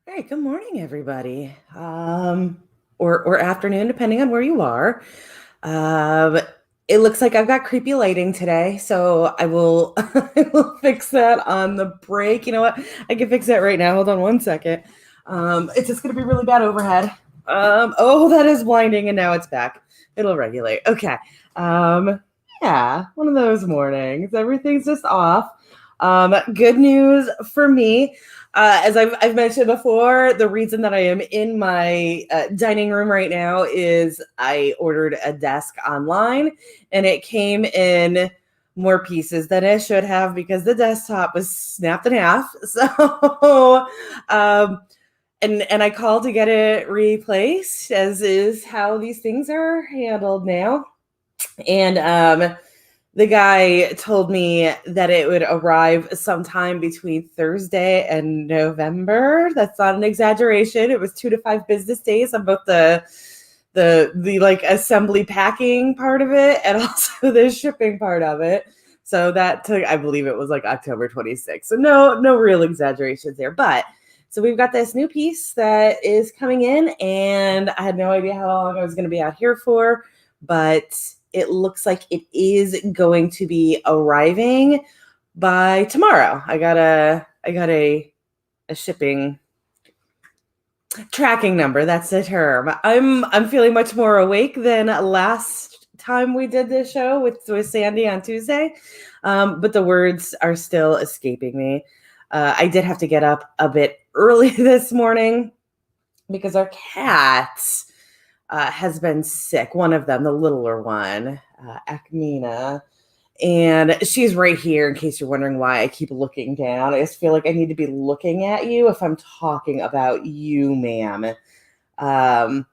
Hey, good morning, everybody. Or afternoon, depending on where you are. Um, it looks like I've got creepy lighting today, so I will I will fix that on the break. You know what? I can fix that right now. Hold on one second. It's just gonna be really bad overhead. Oh, that is blinding, and now it's back. It'll regulate. Okay. Um, yeah, one of those mornings. Everything's just off. Good news for me. As I've mentioned before, the reason that I am in my dining room right now is I ordered a desk online and it came in more pieces than it should have because the desktop was snapped in half. So, um, and I called to get it replaced, as is how these things are handled now. And the guy told me that it would arrive sometime between Thursday and November. That's not an exaggeration. It was 2 to 5 business days on both the like assembly packing part of it and also the shipping part of it. So that took, I believe it was like October 26th. So no real exaggerations there. But so we've got this new piece that is coming in, and I had no idea how long I was going to be out here for, but it looks like it is going to be arriving by tomorrow. I got a shipping tracking number. That's the term. I'm feeling much more awake than last time we did this show with Sandy on Tuesday, but the words are still escaping me. I did have to get up a bit early this morning because our cat has been sick. One of them, the littler one, Acmina. And she's right here in case you're wondering why I keep looking down. I just feel like I need to be looking at you if I'm talking about you, ma'am. Um,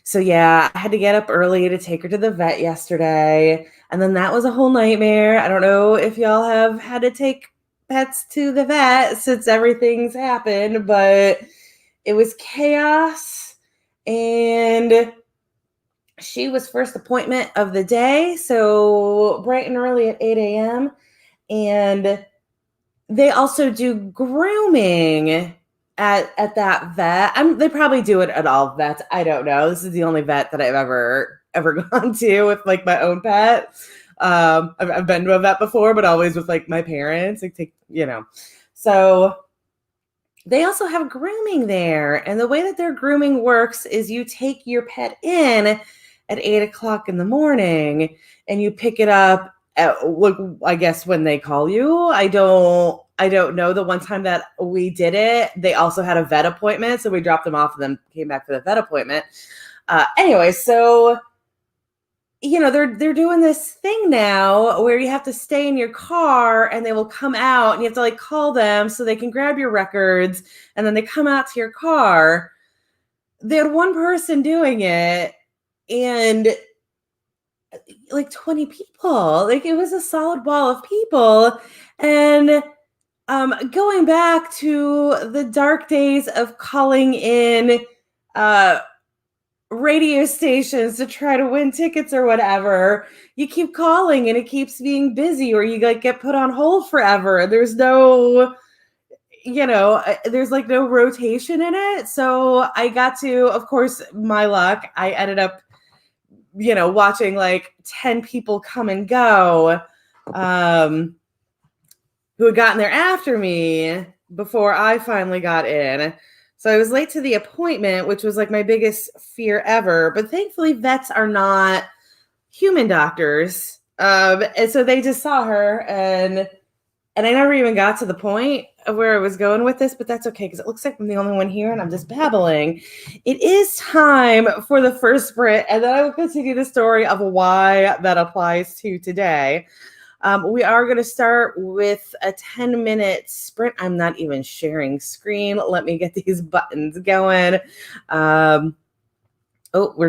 so yeah, I had to get up early to take her to the vet yesterday. And then that was a whole nightmare. I don't know if y'all have had to take pets to the vet since everything's happened, but it was chaos. And she was first appointment of the day, so bright and early at 8 a.m. And they also do grooming at that vet. They probably do it at all vets. I don't know. This is the only vet that I've ever gone to with like my own pet. I've been to a vet before, but always with like my parents. Like so they also have grooming there. And the way that their grooming works is you take your pet in at 8 o'clock in the morning and you pick it up at, I guess when they call you. I don't know. The one time that we did it, they also had a vet appointment. So we dropped them off and then came back for the vet appointment. Anyway, so they're doing this thing now where you have to stay in your car and they will come out and you have to like call them so they can grab your records and then they come out to your car. They had one person doing it and like 20 people. Like it was a solid wall of people. And going back to the dark days of calling in radio stations to try to win tickets or whatever, you keep calling and it keeps being busy, or you like get put on hold forever. There's no, there's like no rotation in it. So I got to, of course, my luck, I ended up, watching like 10 people come and go, who had gotten there after me before I finally got in. So I was late to the appointment, which was like my biggest fear ever. But thankfully, vets are not human doctors. And so they just saw her, and I never even got to the point of where I was going with this, but that's okay because it looks like I'm the only one here and I'm just babbling. It is time for the first sprint, and then I will continue the story of why that applies to today. We are going to start with a 10-minute sprint. I'm not even sharing screen. Let me get these buttons going. We're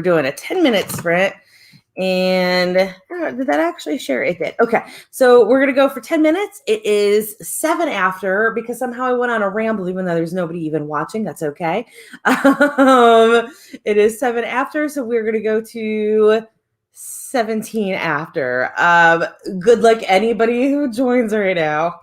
doing a 10-minute sprint. And did that actually share? It did. Okay. So we're going to go for 10 minutes. It is 7 after because somehow I went on a ramble, even though there's nobody even watching. That's okay. It is 7 after. So we're going to go to 17 after. Good luck anybody who joins right now.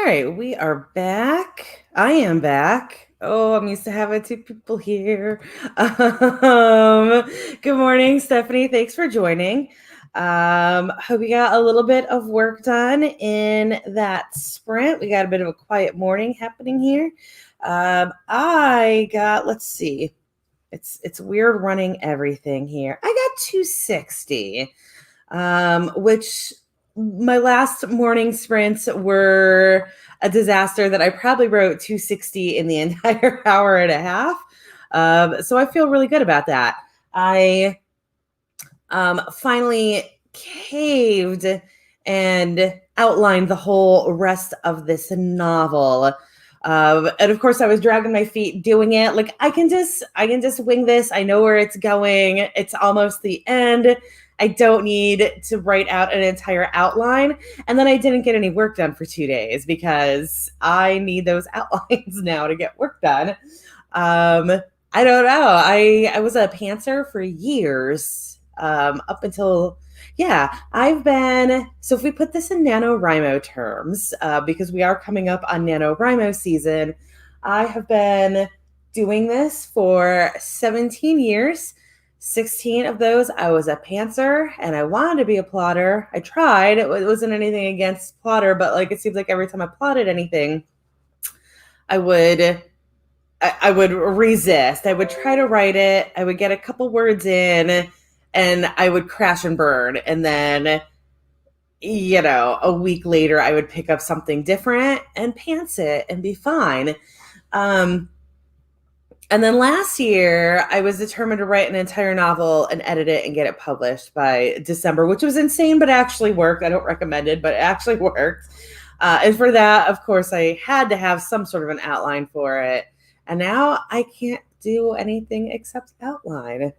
right, we are back. I am back. Oh, I'm used to having two people here. Good morning, Stephanie. Thanks for joining. Hope you got a little bit of work done in that sprint. We got a bit of a quiet morning happening here. Let's see. It's weird running everything here. I got 260, which my last morning sprints were a disaster that I probably wrote 260 in the entire hour and a half. So I feel really good about that. I finally caved and outlined the whole rest of this novel. And of course I was dragging my feet doing it. Like I can just wing this. I know where it's going. It's almost the end. I don't need to write out an entire outline. And then I didn't get any work done for 2 days because I need those outlines now to get work done. I don't know. I was a pantser for years, up until, so if we put this in NaNoWriMo terms, because we are coming up on NaNoWriMo season, I have been doing this for 17 years. 16 of those, I was a pantser and I wanted to be a plotter. I tried. It wasn't anything against plotter, but like it seems like every time I plotted anything, I would resist. I would try to write it. I would get a couple words in and I would crash and burn. And then, a week later, I would pick up something different and pants it and be fine. And then last year, I was determined to write an entire novel and edit it and get it published by December, which was insane, but actually worked. I don't recommend it, but it actually worked. And for that, of course, I had to have some sort of an outline for it. And now I can't do anything except outline.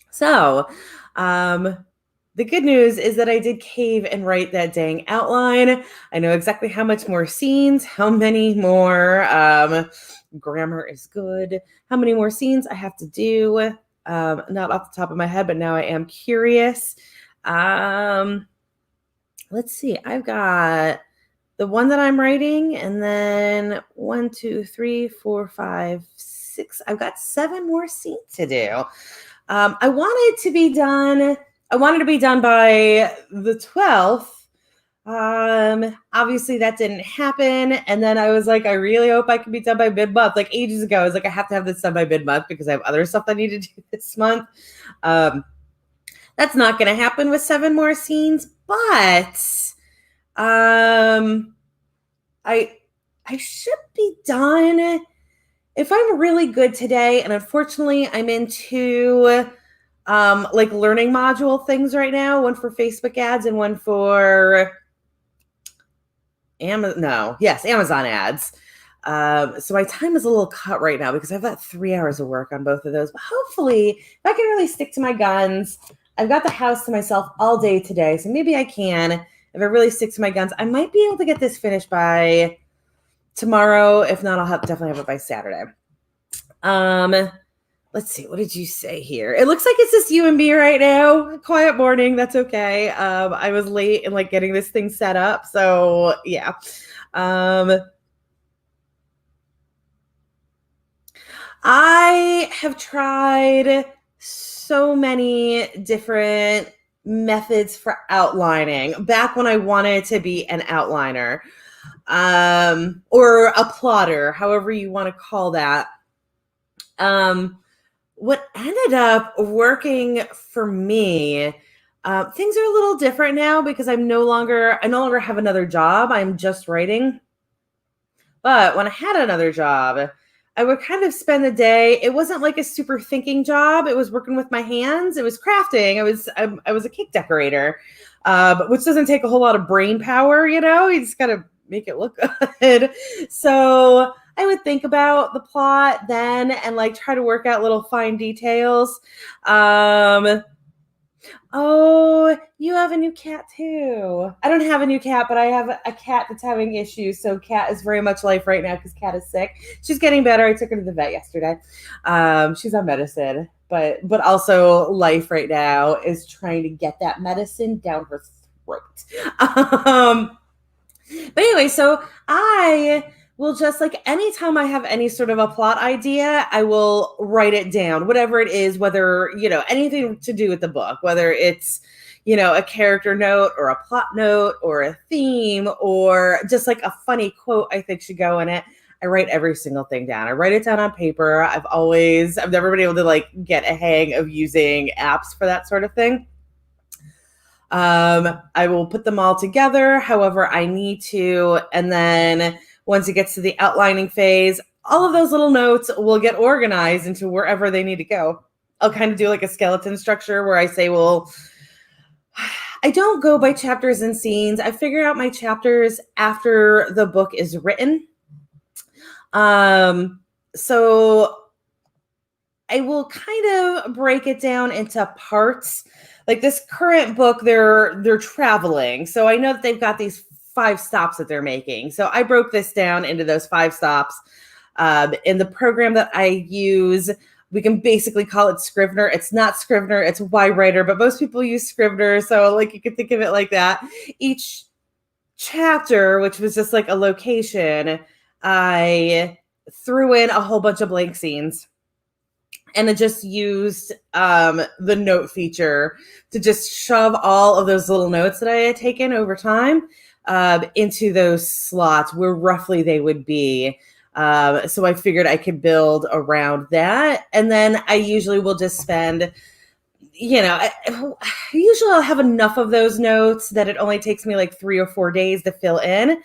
So the good news is that I did cave and write that dang outline. I know exactly how much more scenes, how many more, grammar is good, how many more scenes I have to do. Not off the top of my head, but now I am curious. Let's see. I've got the one that I'm writing, and then 1, 2, 3, 4, 5, 6. I've got 7 more scenes to do. I wanted to be done by the 12th. Obviously that didn't happen. And then I was like, I really hope I can be done by mid-month. Like ages ago, I was like, I have to have this done by mid-month because I have other stuff I need to do this month. That's not going to happen with 7 more scenes, but I should be done if I'm really good today. And unfortunately, I'm into like learning module things right now. One for Facebook ads and one for Amazon ads. So my time is a little cut right now because I've got 3 hours of work on both of those. But hopefully, if I can really stick to my guns, I've got the house to myself all day today. So maybe I can. If I really stick to my guns, I might be able to get this finished by tomorrow. If not, I'll definitely have it by Saturday. Let's see. What did you say here? It looks like it's just you and me right now. Quiet morning. That's okay. I was late in like getting this thing set up. So yeah. I have tried so many different methods for outlining back when I wanted to be an outliner, or a plotter, however you want to call that. What ended up working for me, things are a little different now because I no longer have another job. I'm just writing. But when I had another job, I would kind of spend the day. It wasn't like a super thinking job. It was working with my hands. It was crafting. I was a cake decorator, which doesn't take a whole lot of brain power. You just got to make it look good. So I would think about the plot then and like try to work out little fine details. Oh, you have a new cat too. I don't have a new cat, but I have a cat that's having issues. So Cat is very much life right now because Cat is sick. She's getting better. I took her to the vet yesterday. She's on medicine, but also life right now is trying to get that medicine down her throat. But anyway, so I will just like anytime I have any sort of a plot idea, I will write it down, whatever it is, whether, anything to do with the book, whether it's, a character note or a plot note or a theme or just like a funny quote I think should go in it. I write every single thing down. I write it down on paper. I've never been able to like get a hang of using apps for that sort of thing. I will put them all together however I need to. And then once it gets to the outlining phase, all of those little notes will get organized into wherever they need to go. I'll kind of do like a skeleton structure where I say, well, I don't go by chapters and scenes. I figure out my chapters after the book is written. So I will kind of break it down into parts. Like this current book, they're traveling. So I know that they've got these 5 stops that they're making. So I broke this down into those 5 stops. In the program that I use, we can basically call it Scrivener. It's not Scrivener, it's Y-Writer, but most people use Scrivener. So like you could think of it like that. Each chapter, which was just like a location, I threw in a whole bunch of blank scenes. And I just used the note feature to just shove all of those little notes that I had taken over time into those slots where roughly they would be. So I figured I could build around that. And then I usually will just spend, usually I'll have enough of those notes that it only takes me like 3 or 4 days to fill in.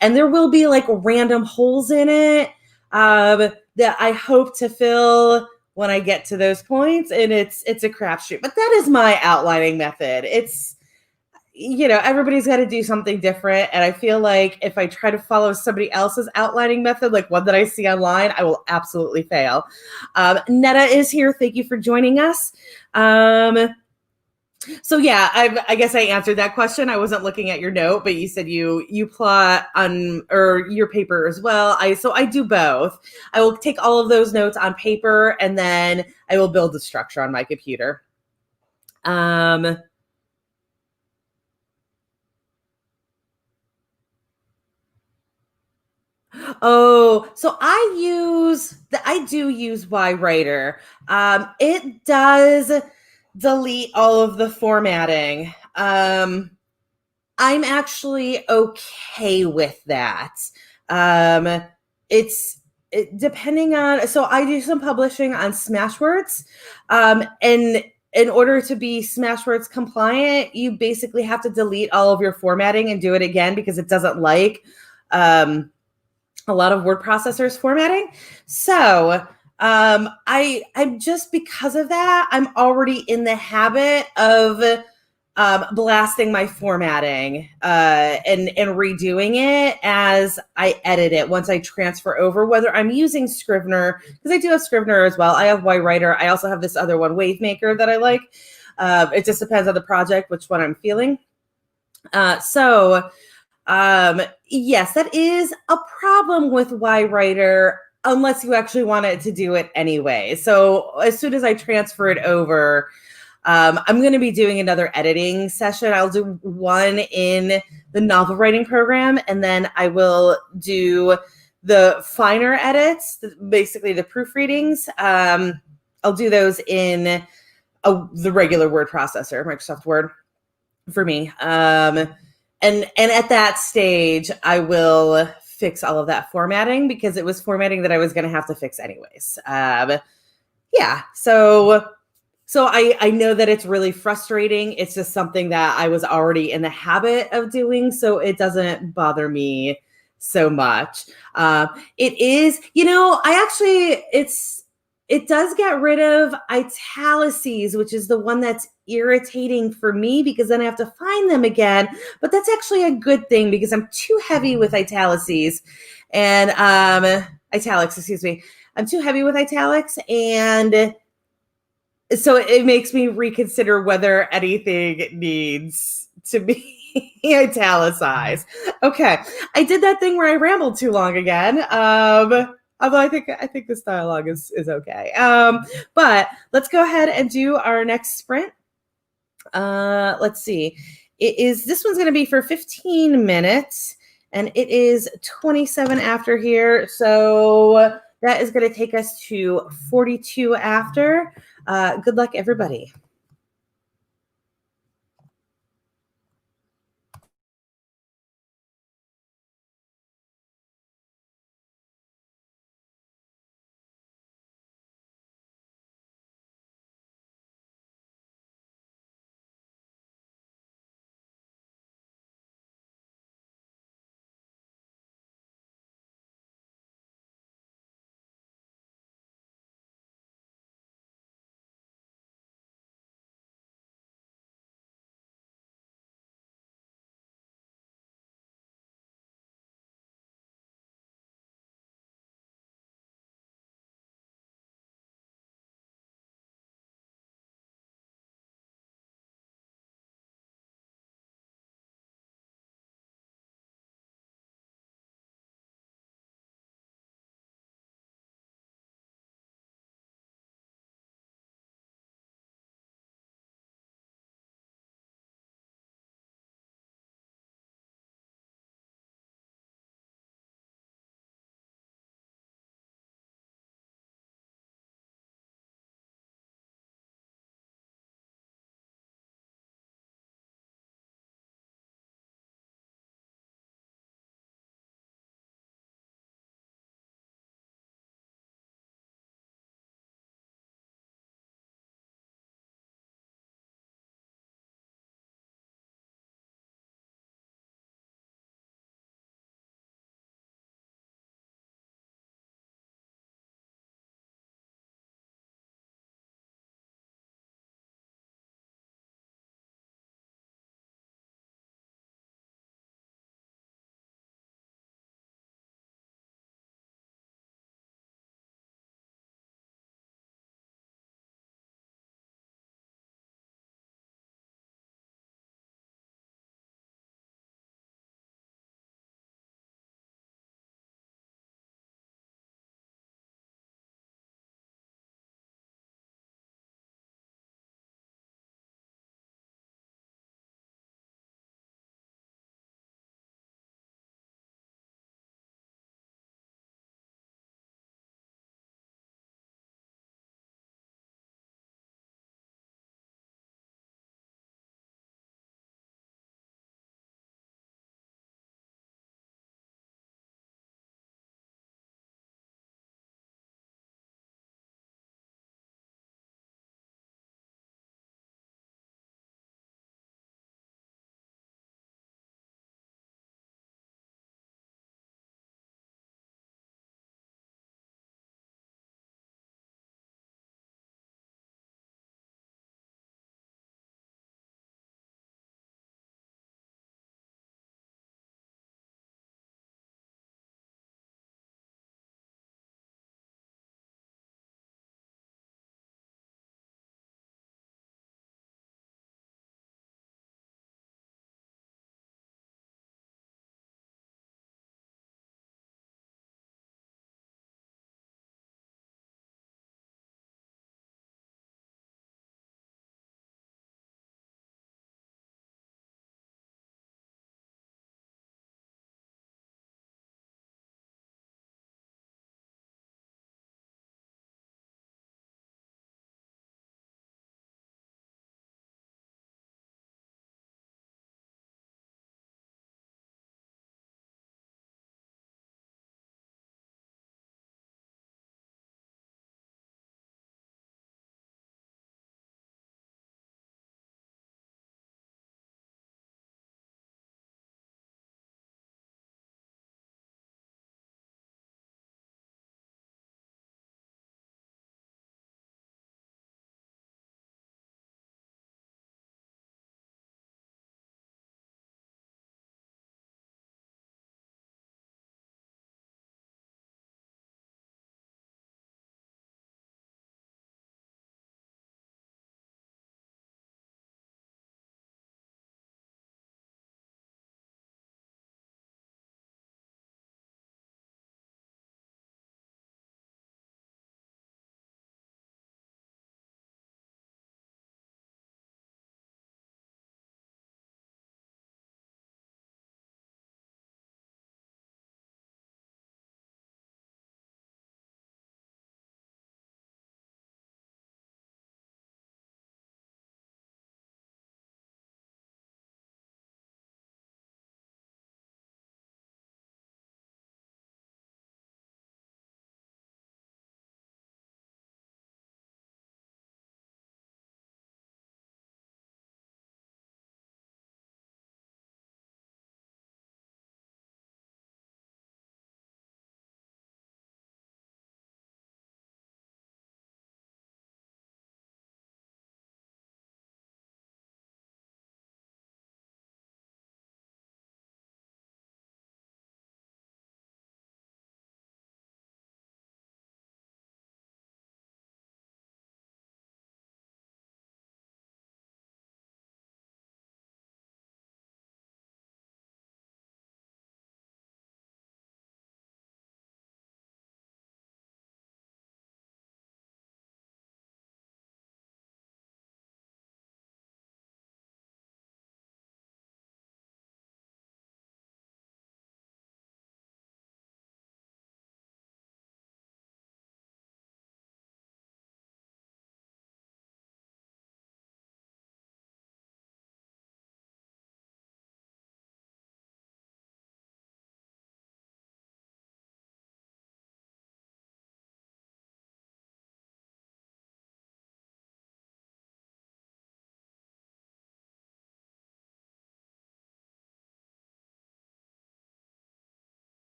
And there will be like random holes in it that I hope to fill when I get to those points, and it's a crapshoot. But that is my outlining method. It's, everybody's got to do something different. And I feel like if I try to follow somebody else's outlining method, like one that I see online, I will absolutely fail. Netta is here. Thank you for joining us. So yeah, I guess I answered that question. I wasn't looking at your note, but you said you plot on or your paper as well. So I do both. I will take all of those notes on paper and then I will build the structure on my computer. Oh, so I do use Y-Writer. It does delete all of the formatting. I'm actually okay with that. Depending on, so I do some publishing on Smashwords, and in order to be Smashwords compliant, you basically have to delete all of your formatting and do it again because it doesn't like a lot of word processors formatting. So I'm just, because of that, I'm already in the habit of blasting my formatting and redoing it as I edit it once I transfer over, whether I'm using Scrivener, because I do have Scrivener as well. I have Y-Writer. I also have this other one, Wavemaker, that I like. It just depends on the project, which one I'm feeling. Yes, that is a problem with Y-Writer unless you actually want it to do it anyway. So as soon as I transfer it over, I'm going to be doing another editing session. I'll do one in the novel writing program, and then I will do the finer edits, basically the proofreadings. I'll do those in the regular word processor, Microsoft Word, for me. And at that stage, I will fix all of that formatting because it was formatting that I was going to have to fix anyways. Yeah, so I know that it's really frustrating. It's just something that I was already in the habit of doing, so it doesn't bother me so much. It is, it does get rid of italices, which is the one that's irritating for me because then I have to find them again. But that's actually a good thing because I'm too heavy with italices and italics, excuse me. I'm too heavy with italics, and so it makes me reconsider whether anything needs to be italicized. Okay, I did that thing where I rambled too long again. Although I think this dialogue is okay. But let's go ahead and do our next sprint. Let's see. This one's going to be for 15 minutes. and it is 27 after here. So that is going to take us to 42 after. Good luck, everybody.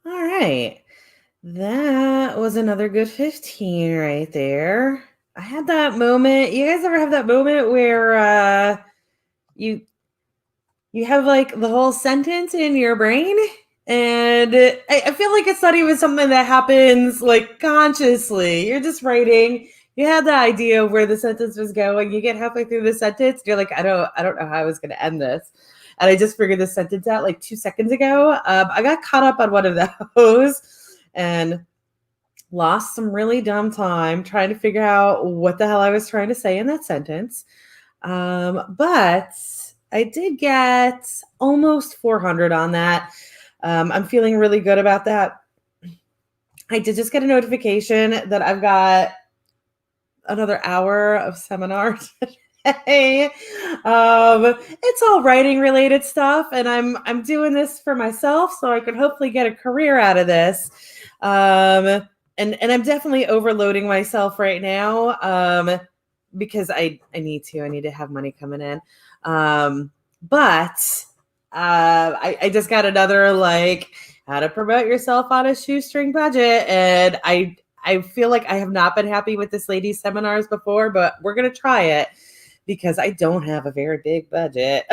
All right. That was another good 15 right there. I had that moment. You guys ever have that moment where you you have like the whole sentence in your brain? And I feel like it's not even something that happens like consciously. You're just writing. You had the idea of where the sentence was going. You get halfway through the sentence, you're like, I don't know how I was going to end this, and I just figured this sentence out like 2 seconds ago. I got caught up on one of those, and lost some really dumb time trying to figure out what the hell I was trying to say in that sentence. But I did get almost 400 on that. I'm feeling really good about that. I did just get a notification that I've got another hour of seminar today. It's all writing related stuff, and I'm doing this for myself so I could hopefully get a career out of this. And I'm definitely overloading myself right now, because I need to have money coming in. But I just got another like how to promote yourself on a shoestring budget, and I feel like I have not been happy with this lady's seminars before, but we're gonna try it because I don't have a very big budget.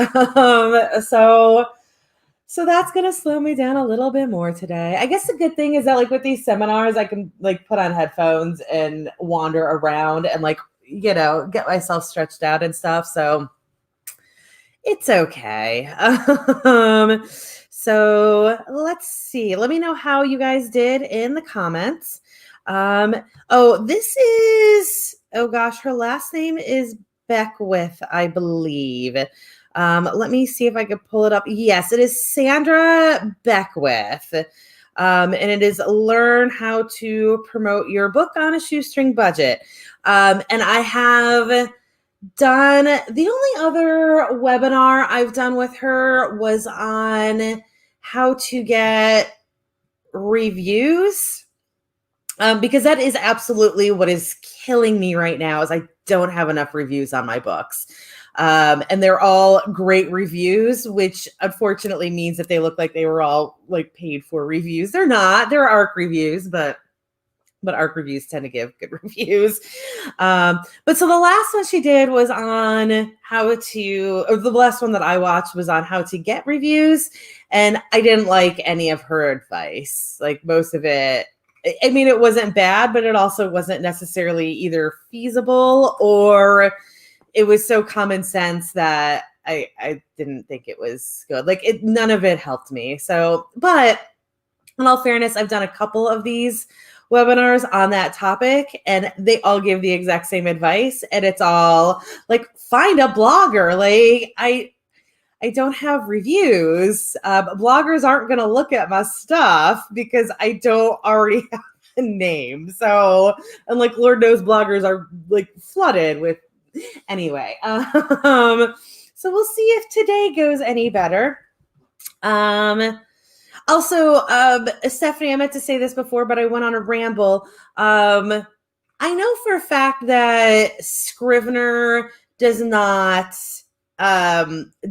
So that's going to slow me down a little bit more today. I guess the good thing is that like with these seminars, I can like put on headphones and wander around and like, get myself stretched out and stuff. So it's okay. So let's see. Let me know how you guys did in the comments. Oh gosh, her last name is Beckwith, I believe. Let me see if I could pull it up. Yes, it is Sandra Beckwith. And it is learn how to promote your book on a shoestring budget. And I have done the only other webinar I've done with her was on how to get reviews. Because that is absolutely what is killing me right now is I don't have enough reviews on my books. And they're all great reviews, which unfortunately means that they look like they were all like paid for reviews. They're not. They're ARC reviews, but ARC reviews tend to give good reviews. But so the last one she did was on the last one that I watched was on how to get reviews. And I didn't like any of her advice. Like most of it, I mean, it wasn't bad, but it also wasn't necessarily either feasible or it was so common sense that I didn't think it was good. Like none of it helped me. So, but in all fairness, I've done a couple of these webinars on that topic and they all give the exact same advice. And it's all like, find a blogger. Like I don't have reviews. Bloggers aren't going to look at my stuff because I don't already have a name. So, and like, Lord knows bloggers are like flooded with, anyway. So we'll see if today goes any better. Also, Stephanie, I meant to say this before, but I went on a ramble. I know for a fact that Scrivener does not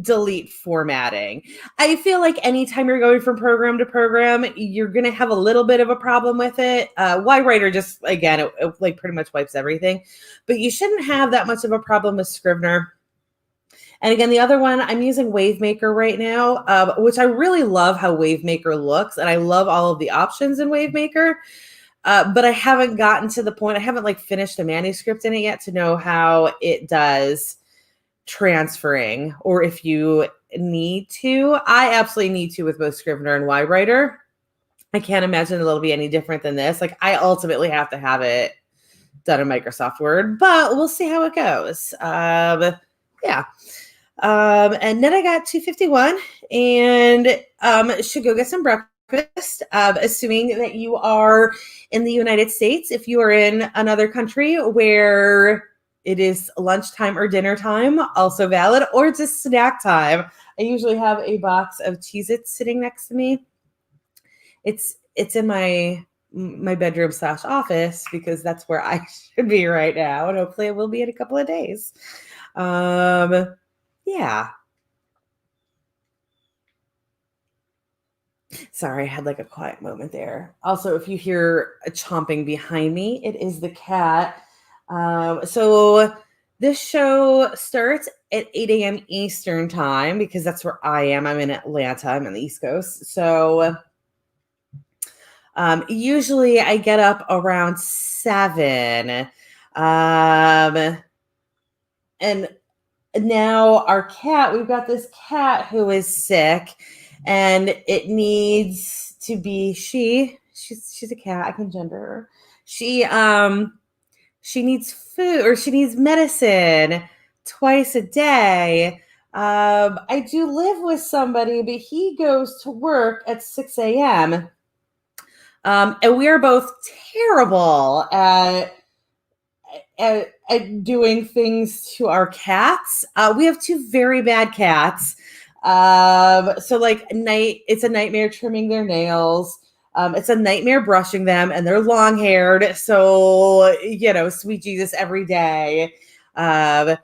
delete formatting. I feel like anytime you're going from program to program, you're going to have a little bit of a problem with it. Y-Writer just, again, it like pretty much wipes everything. But you shouldn't have that much of a problem with Scrivener. And again, the other one, I'm using WaveMaker right now, which I really love how WaveMaker looks. And I love all of the options in WaveMaker. But I haven't gotten to the point, I haven't like finished a manuscript in it yet to know how it does transferring or if you need to. I absolutely need to with both Scrivener and Y-Writer. I can't imagine it'll be any different than this. Like I ultimately have to have it done in Microsoft Word, but we'll see how it goes. Yeah. And then I got 251 and should go get some breakfast, assuming that you are in the United States. If you are in another country where it is lunchtime or dinner time, also valid, or just snack time. I usually have a box of Cheez-Its sitting next to me. It's in my bedroom / office because that's where I should be right now. And hopefully it will be in a couple of days. Yeah. Sorry, I had like a quiet moment there. Also, if you hear a chomping behind me, it is the cat. So this show starts at 8 a.m. Eastern time because that's where I am. I'm in Atlanta. I'm on the East Coast. So usually I get up around 7. Um, and now our cat, we've got this cat who is sick and it needs to be she's a cat. I can gender her. She needs food or she needs medicine twice a day. I do live with somebody, but he goes to work at 6 a.m. And we are both terrible at doing things to our cats. We have 2 very bad cats. So like it's a nightmare trimming their nails. It's a nightmare brushing them, and they're long haired. So, sweet Jesus every day. When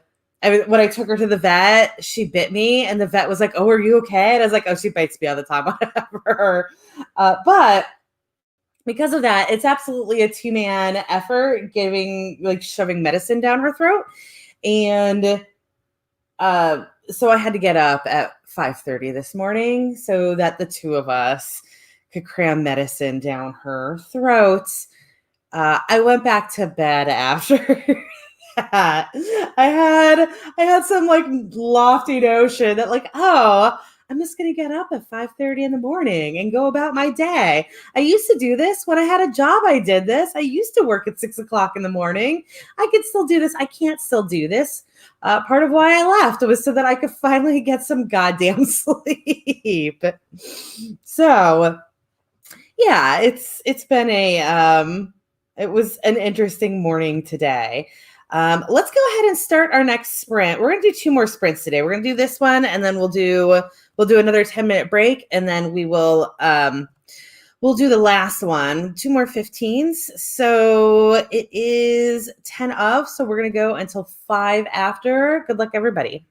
I took her to the vet, she bit me, and the vet was like, "Oh, are you okay?" And I was like, "Oh, she bites me all the time, whatever." But because of that, it's absolutely a 2-man effort shoving medicine down her throat. And so I had to get up at 5:30 this morning so that the 2 of us could cram medicine down her throat. I went back to bed after that. I had some like lofty notion that like, oh, I'm just gonna get up at 5:30 in the morning and go about my day. I used to do this when I had a job. I did this. I used to work at 6 o'clock in the morning. I could still do this. I can't still do this. Part of why I left was so that I could finally get some goddamn sleep. So yeah, it's been it was an interesting morning today. Let's go ahead and start our next sprint. We're gonna do 2 more sprints today. We're gonna do this one, and then we'll do another 10-minute break, and then we'll do the last one. 2 more 15s. So it is 10 of. So we're gonna go until 5 after. Good luck, everybody.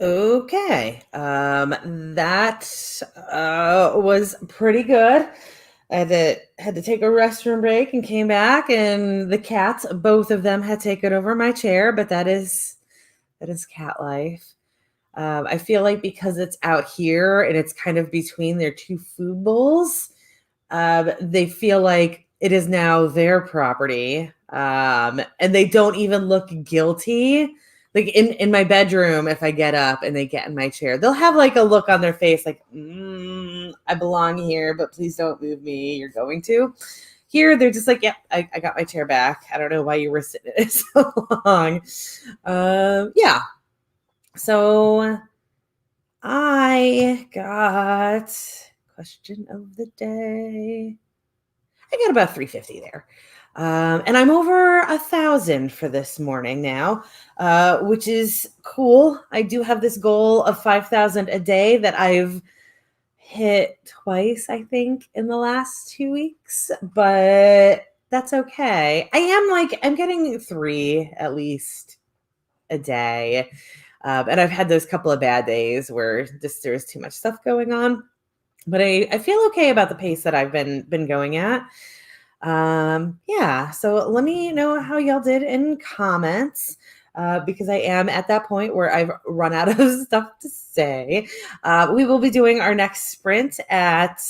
Okay. That was pretty good. I had to take a restroom break and came back, and the cats, both of them, had taken over my chair. But that is cat life. I feel like because it's out here and it's kind of between their two food bowls, they feel like it is now their property. And they don't even look guilty. Like in my bedroom, if I get up and they get in my chair, they'll have like a look on their face like, I belong here, but please don't move me. You're going to. Here, they're just like, yep, I got my chair back. I don't know why you were sitting in it so long. Yeah. So I got question of the day. I got about 350 there. And I'm over 1,000 for this morning now, which is cool. I do have this goal of 5,000 a day that I've hit twice, I think, in the last 2 weeks, but that's okay. I'm getting 3 at least a day. And I've had those couple of bad days where just there's too much stuff going on. But I feel okay about the pace that I've been going at. Yeah, so let me know how y'all did in comments, because I am at that point where I've run out of stuff to say. We will be doing our next sprint at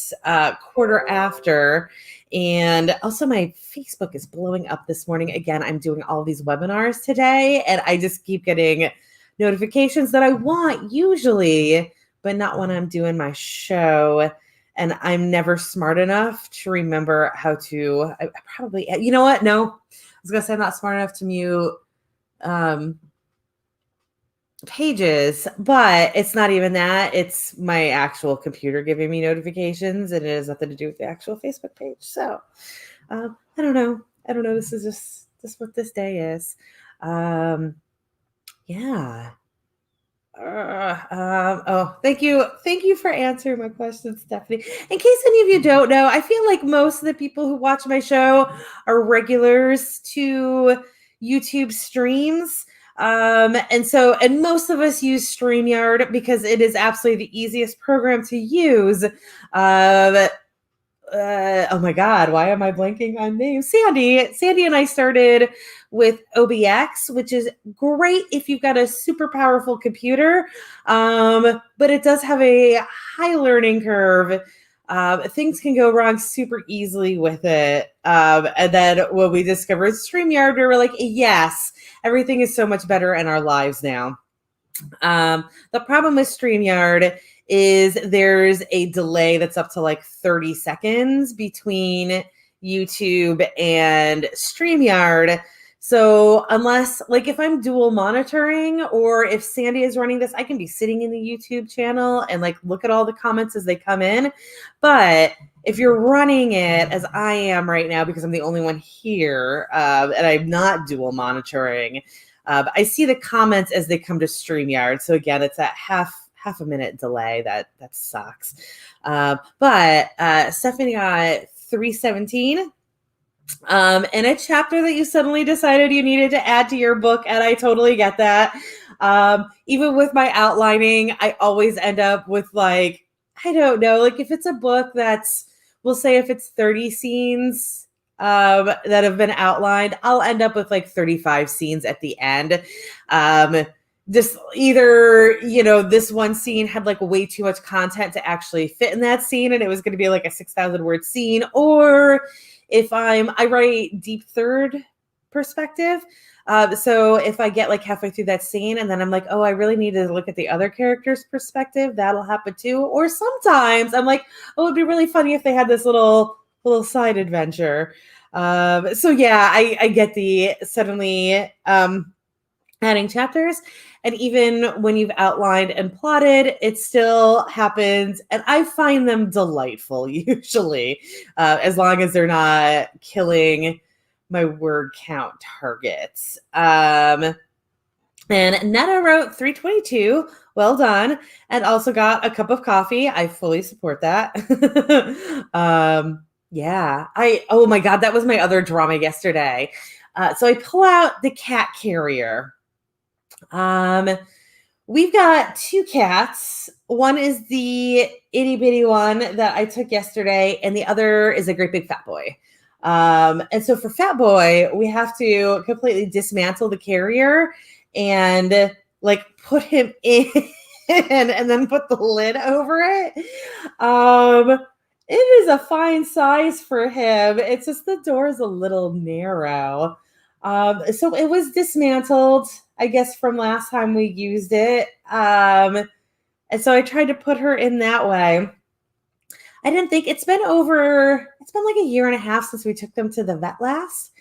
quarter after. And also, my Facebook is blowing up this morning. Again, I'm doing all these webinars today, and I just keep getting notifications that I want usually, but not when I'm doing my show. And I'm never smart enough to remember how to. I probably, you know what? No, I was gonna say I'm not smart enough to mute pages, but it's not even that. It's my actual computer giving me notifications, and it has nothing to do with the actual Facebook page. So I don't know. This is just what this day is. Yeah. Thank you for answering my question, Stephanie. In case any of you don't know, I feel like most of the people who watch my show are regulars to YouTube streams. And most of us use StreamYard because it is absolutely the easiest program to use. Oh my God, why am I blanking on names? Sandy and I started with OBX, which is great if you've got a super powerful computer, but it does have a high learning curve. Things can go wrong super easily with it. And then when we discovered StreamYard, we were like, yes, everything is so much better in our lives now. The problem with StreamYard is there's a delay that's up to like 30 seconds between YouTube and StreamYard. So unless, like, if I'm dual monitoring or if Sandy is running this, I can be sitting in the YouTube channel and like look at all the comments as they come in. But if you're running it as I am right now, because I'm the only one here, and I'm not dual monitoring, I see the comments as they come to StreamYard. So again, it's that half a minute delay that sucks. But Stephanie got 317. And a chapter that you suddenly decided you needed to add to your book, and I totally get that. Even with my outlining, I always end up with like, I don't know, like if it's a book that's, we'll say if it's 30 scenes that have been outlined, I'll end up with like 35 scenes at the end. This either, this one scene had like way too much content to actually fit in that scene, and it was going to be like a 6,000 word scene, or if I write deep third perspective. So if I get like halfway through that scene and then I'm like, oh, I really need to look at the other character's perspective, that'll happen too. Or sometimes I'm like, oh, it'd be really funny if they had this little side adventure. So yeah, I get the suddenly adding chapters. And even when you've outlined and plotted, it still happens. And I find them delightful, usually, as long as they're not killing my word count targets. And Netta wrote 322. Well done. And also got a cup of coffee. I fully support that. Yeah. Oh my God, that was my other drama yesterday. So I pull out the cat carrier. We've got two cats. One is the itty bitty one that I took yesterday, and the other is a great big fat boy. And so for Fat Boy, we have to completely dismantle the carrier and like put him in and then put the lid over it. It is a fine size for him. It's just the door is a little narrow. So it was dismantled, I guess, from last time we used it. And so I tried to put her in that way. I didn't think it's been like a year and a half since we took them to the vet last.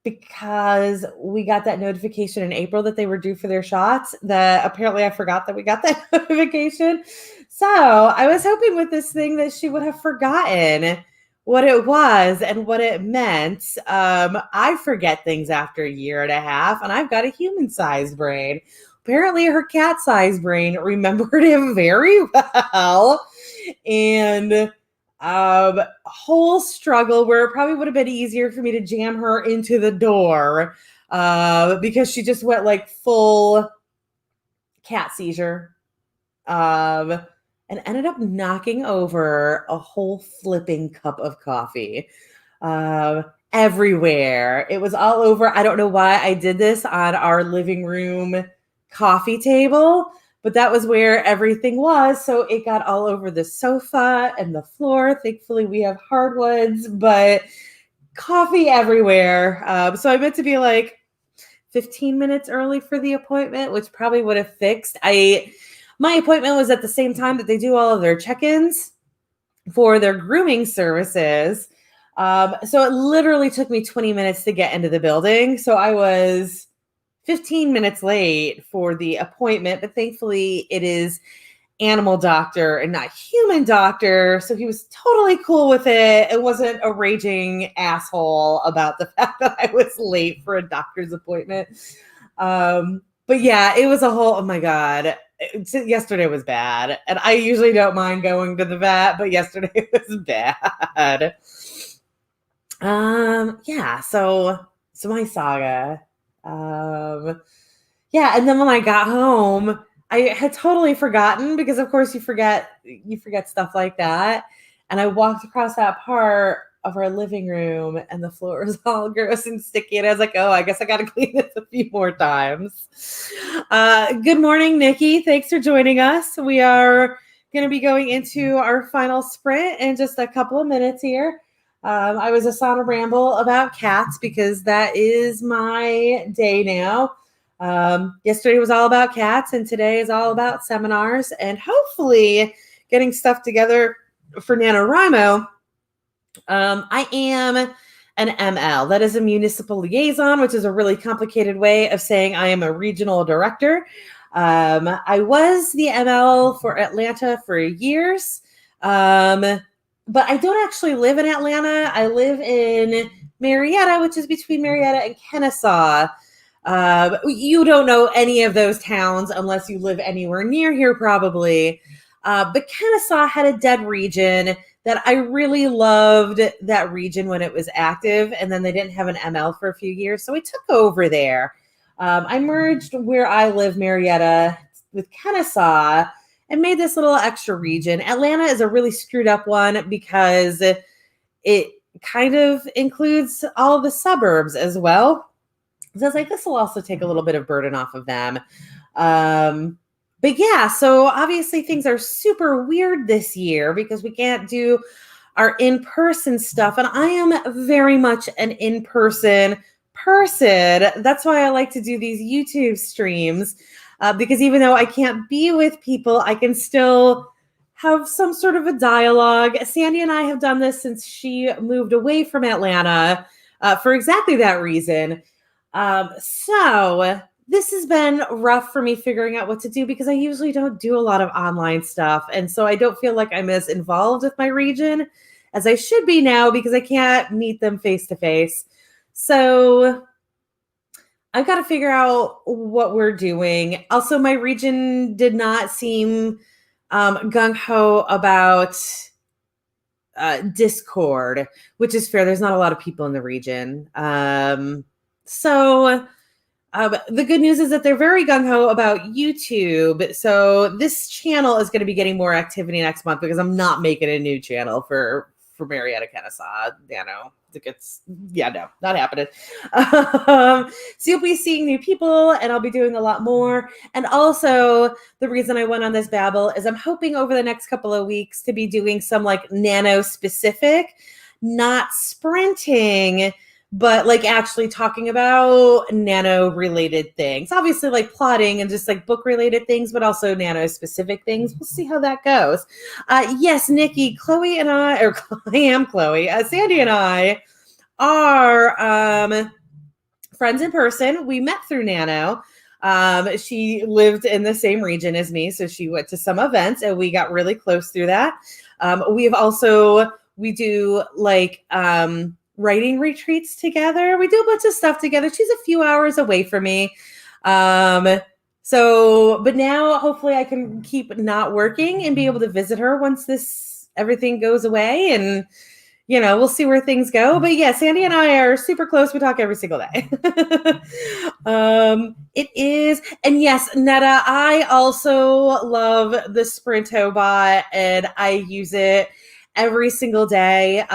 Because we got that notification in April that they were due for their shots. That apparently I forgot that we got that notification. So I was hoping with this thing that she would have forgotten what it was and what it meant. I forget things after a year and a half, and I've got a human-sized brain. Apparently her cat-sized brain remembered him very well. And whole struggle where it probably would have been easier for me to jam her into the door because she just went like full cat seizure and ended up knocking over a whole flipping cup of coffee everywhere. It was all over. I don't know why I did this on our living room coffee table, but that was where everything was. So it got all over the sofa and the floor. Thankfully, we have hardwoods, but coffee everywhere. So I meant to be like 15 minutes early for the appointment, which probably would have fixed. My appointment was at the same time that they do all of their check-ins for their grooming services. So it literally took me 20 minutes to get into the building. So I was 15 minutes late for the appointment, but thankfully it is animal doctor and not human doctor. So he was totally cool with it. It wasn't a raging asshole about the fact that I was late for a doctor's appointment. But yeah, it was a whole, oh my God. Yesterday was bad. And I usually don't mind going to the vet, but yesterday was bad. Yeah, so my saga. Yeah, and then when I got home, I had totally forgotten because of course you forget stuff like that. And I walked across that part of our living room and the floor was all gross and sticky. And I was like, oh, I guess I got to clean this a few more times. Good morning, Nikki. Thanks for joining us. We are going to be going into our final sprint in just a couple of minutes here. I was just on a ramble about cats because that is my day now. Yesterday was all about cats and today is all about seminars and hopefully getting stuff together for NaNoWriMo. I am an ML. That is a municipal liaison, which is a really complicated way of saying I am a regional director. I was the ML for Atlanta for years. But I don't actually live in Atlanta. I live in Marietta, which is between Marietta and Kennesaw. You don't know any of those towns unless you live anywhere near here, probably. But Kennesaw had a dead region that I really loved that region when it was active. And then they didn't have an ML for a few years. So we took over there. I merged where I live, Marietta, with Kennesaw and made this little extra region. Atlanta is a really screwed up one because it kind of includes all the suburbs as well. So I was like, this will also take a little bit of burden off of them. But yeah, so obviously things are super weird this year because we can't do our in-person stuff. And I am very much an in-person person. That's why I like to do these YouTube streams. Because even though I can't be with people, I can still have some sort of a dialogue. Sandy and I have done this since she moved away from Atlanta for exactly that reason. So this has been rough for me figuring out what to do because I usually don't do a lot of online stuff. And so I don't feel like I'm as involved with my region as I should be now because I can't meet them face to face. So I've got to figure out what we're doing. Also, my region did not seem gung-ho about Discord, which is fair. There's not a lot of people in the region. So The good news is that they're very gung-ho about YouTube. So this channel is going to be getting more activity next month because I'm not making a new channel for Marietta Kennesaw. You know, it's no, not happening. So you'll be seeing new people, and I'll be doing a lot more. And also, the reason I went on this babble is I'm hoping over the next couple of weeks to be doing some like nano specific, not sprinting, but like actually talking about nano related things, obviously like plotting and just like book related things, but also nano specific things. We'll see how that goes. Yes, Nikki, Chloe and I, or I am Chloe, Sandy and I are friends in person. We met through nano. She lived in the same region as me, so she went to some events and we got really close through that. We do like writing retreats together. We do a bunch of stuff together. She's a few hours away from me. But now hopefully I can keep not working and be able to visit her once everything goes away, and we'll see where things go. But yeah, Sandy and I are super close. We talk every single day. It is. And yes, Netta, I also love the Sprinto bot and I use it every single day.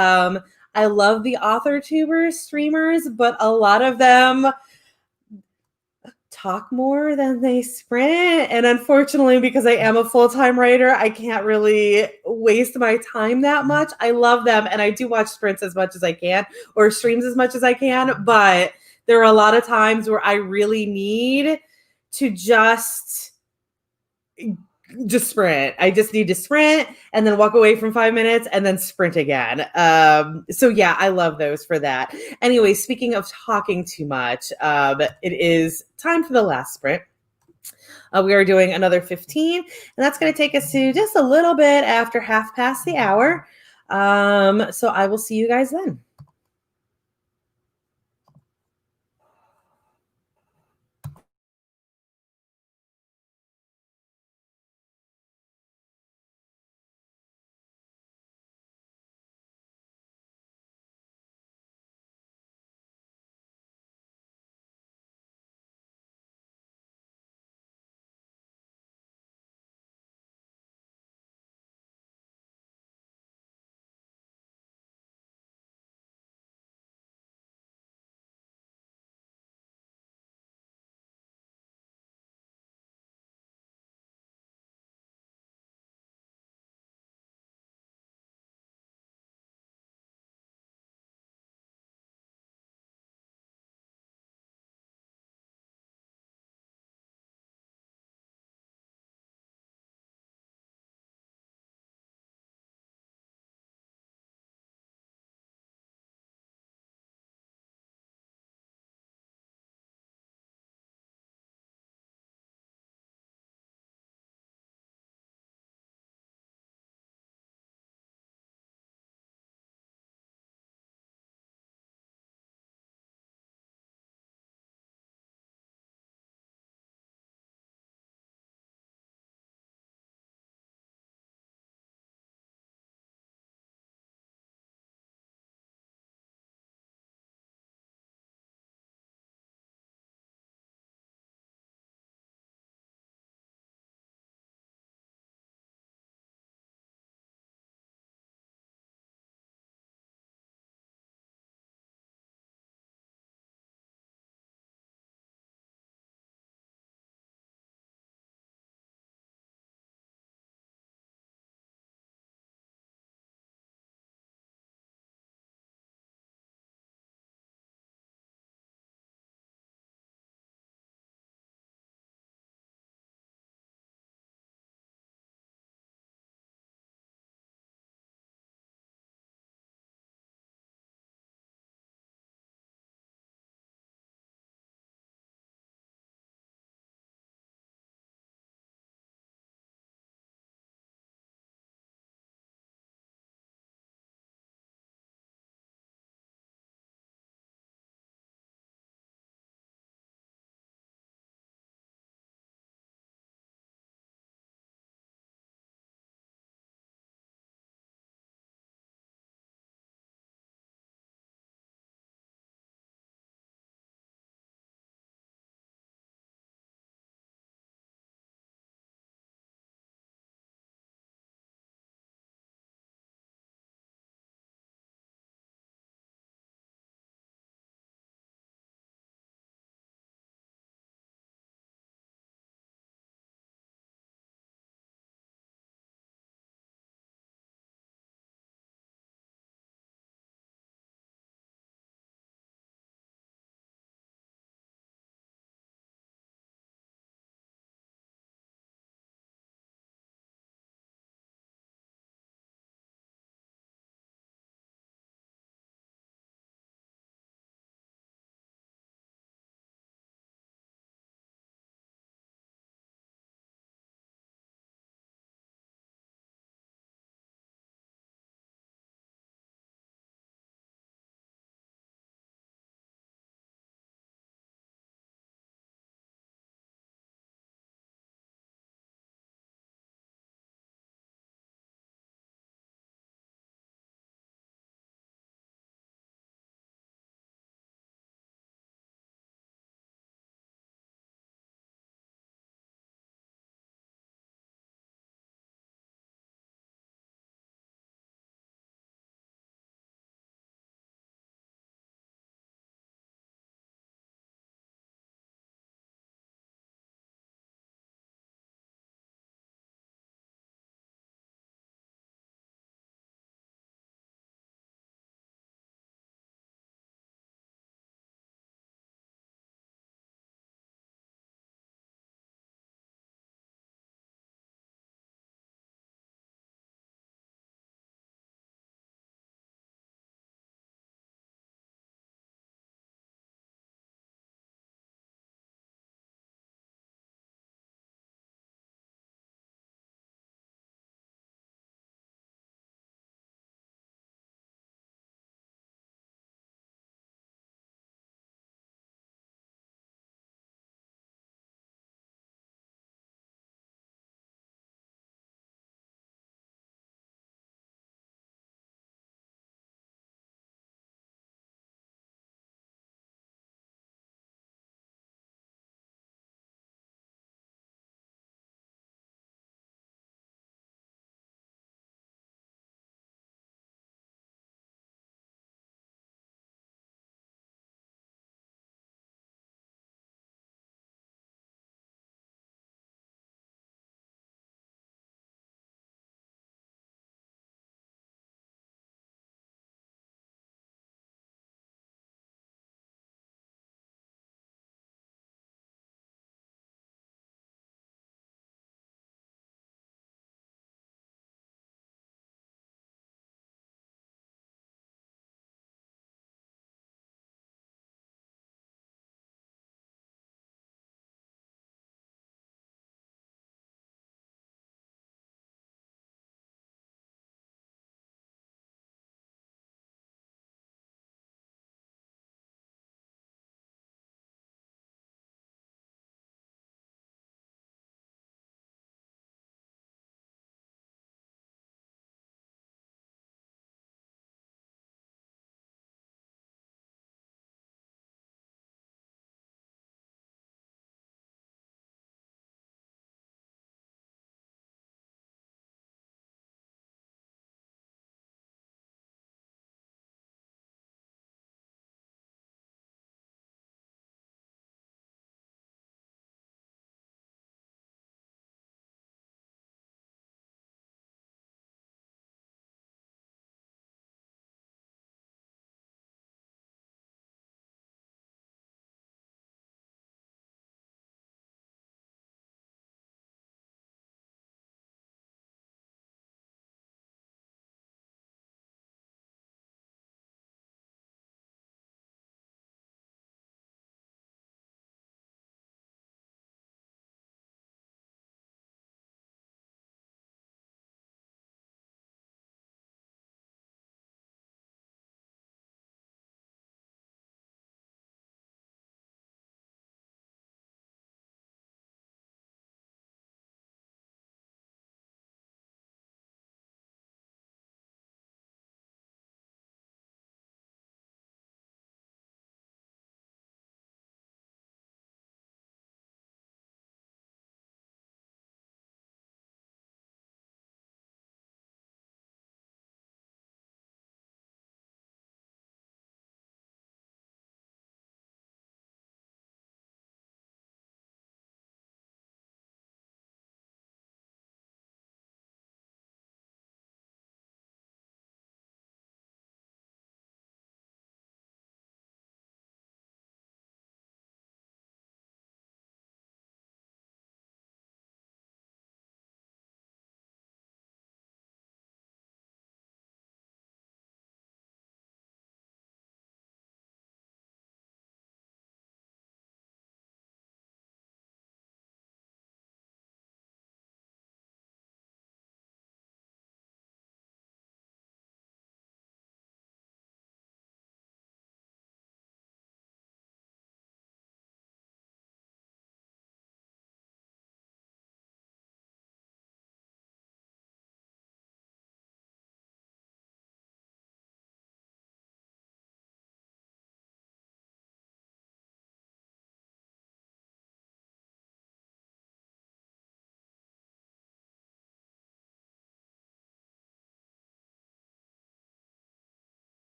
I love the author tubers, streamers, but a lot of them talk more than they sprint. And unfortunately, because I am a full-time writer, I can't really waste my time that much. I love them and I do watch sprints as much as I can, or streams as much as I can, but there are a lot of times where I really need to just sprint. I just need to sprint and then walk away from 5 minutes and then sprint again. So yeah, I love those for that. Anyway, speaking of talking too much, it is time for the last sprint. We are doing another 15, and that's going to take us to just a little bit after half past the hour. So I will see you guys then.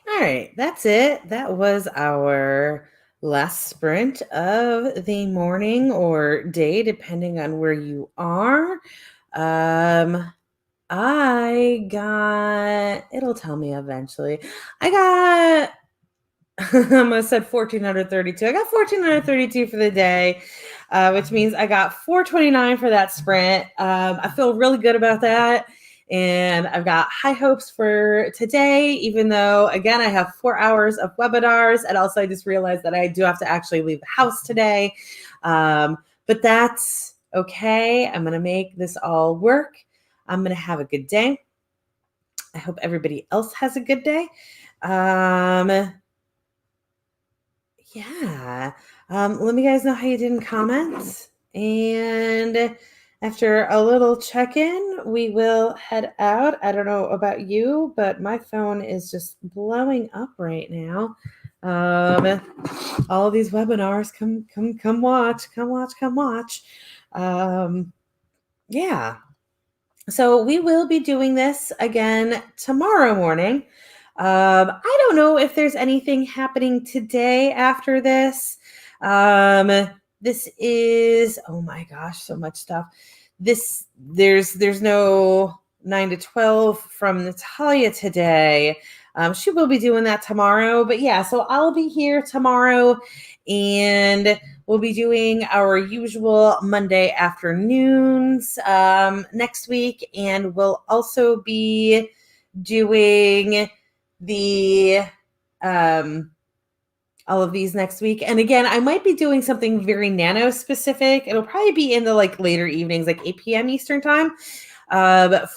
All right, that's it. That was our last sprint of the morning or day, depending on where you are. I got, it'll tell me eventually. I got, I almost said 1432. I got 1432 for the day, which means I got 429 for that sprint. I feel really good about that. And I've got high hopes for today, even though, again, I have 4 hours of webinars. And also, I just realized that I do have to actually leave the house today. But that's okay. I'm going to make this all work. I'm going to have a good day. I hope everybody else has a good day. Yeah. Let me guys know how you did in comments. And after a little check-in, we will head out. I don't know about you, but my phone is just blowing up right now. All of these webinars, come watch. Yeah. So we will be doing this again tomorrow morning. I don't know if there's anything happening today after this. This is, oh my gosh, so much stuff. There's no 9 to 12 from Natalia today. She will be doing that tomorrow. But yeah, so I'll be here tomorrow, and we'll be doing our usual Monday afternoons next week. And we'll also be doing the all of these next week. And again, I might be doing something very nano specific. It'll probably be in the later evenings, like 8 p.m. Eastern time,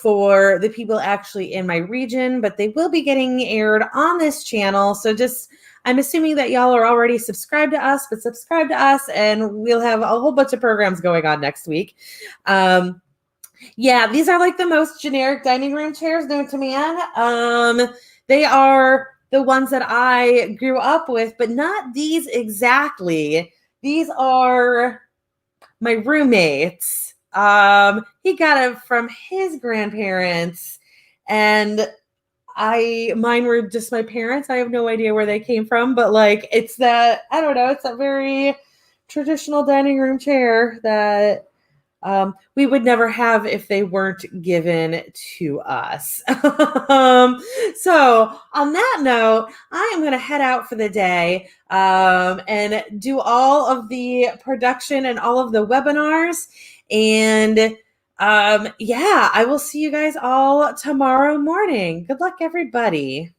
for the people actually in my region, but they will be getting aired on this channel. So just, I'm assuming that y'all are already subscribed to us, but subscribe to us and we'll have a whole bunch of programs going on next week. Yeah, these are like the most generic dining room chairs known to man. They are the ones that I grew up with, but not these exactly. These are my roommates. He got it from his grandparents, and mine were just my parents. I have no idea where they came from, but it's that, I don't know, it's a very traditional dining room chair that we would never have if they weren't given to us. So on that note, I am going to head out for the day and do all of the production and all of the webinars. And yeah, I will see you guys all tomorrow morning. Good luck, everybody.